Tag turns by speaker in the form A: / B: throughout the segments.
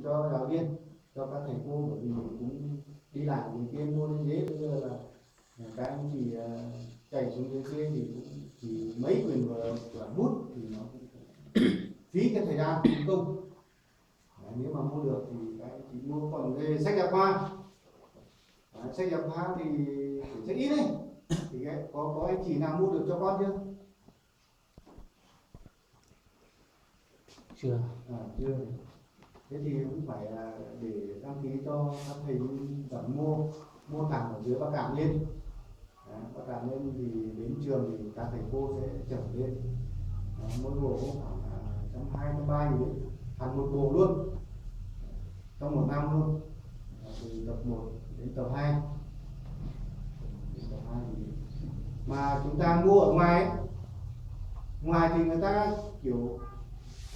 A: cho giáo viên, cho các thầy cô, bởi vì mình cũng đi làm mình kia mua lên giấy, bây giờ là các anh chị chạy xuống dưới kia thì cũng chỉ mấy quyển và bút thì nó cũng phí cái thời gian phí công. Nếu mà mua được thì các anh chị mua. Còn về sách giáo khoa, sách giáo khoa thì sách ít đấy, thì có anh chị nào mua được cho con chưa?
B: Chưa.
A: Chưa. Thế thì cũng phải là để đăng ký cho các thầy dẫn mua thẳng ở dưới Bắc Cạn lên. Bắc Cạn lên thì đến trường thì các thầy cô sẽ chở lên. Mỗi bộ cũng khoảng 120-130 nghìn, hẳn một bộ luôn, trong một năm luôn, từ tập 1 đến tập 2. Mà chúng ta mua ở ngoài ấy, ngoài thì người ta kiểu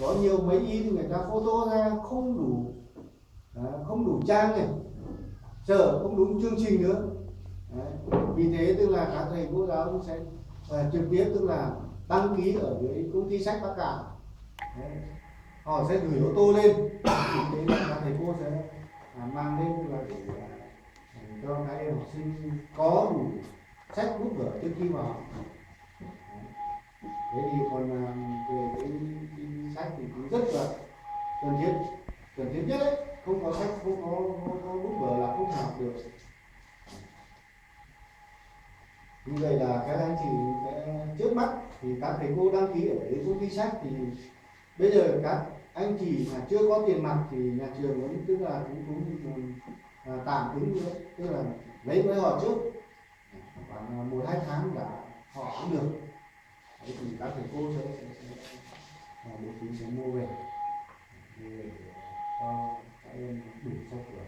A: có nhiều mấy in người ta photo ra không đủ trang này, chờ không đúng chương trình nữa. Vì thế tức là các thầy cô giáo sẽ trực tiếp tức là đăng ký ở dưới công ty sách Bắc Cạn. Họ sẽ gửi ô tô lên, thế là các thầy cô sẽ mang lên là để cho các em học sinh có đủ sách bút vở trước khi vào. Thế thì còn về cái sách thì cũng rất là cần thiết nhất đấy, không có sách, không có bút vở là không học được. Như vậy là các anh chị trước mắt thì các thầy cô đăng ký ở cái công ty sách, thì bây giờ các anh chị mà chưa có tiền mặt thì nhà trường vẫn tức là cũng tạm ứng nữa, tức là lấy với họ trước khoảng 1-2 tháng là họ cũng được. Đấy thì các thầy cô sẽ bố trí sẽ mua về để cho các em đủ sách vở.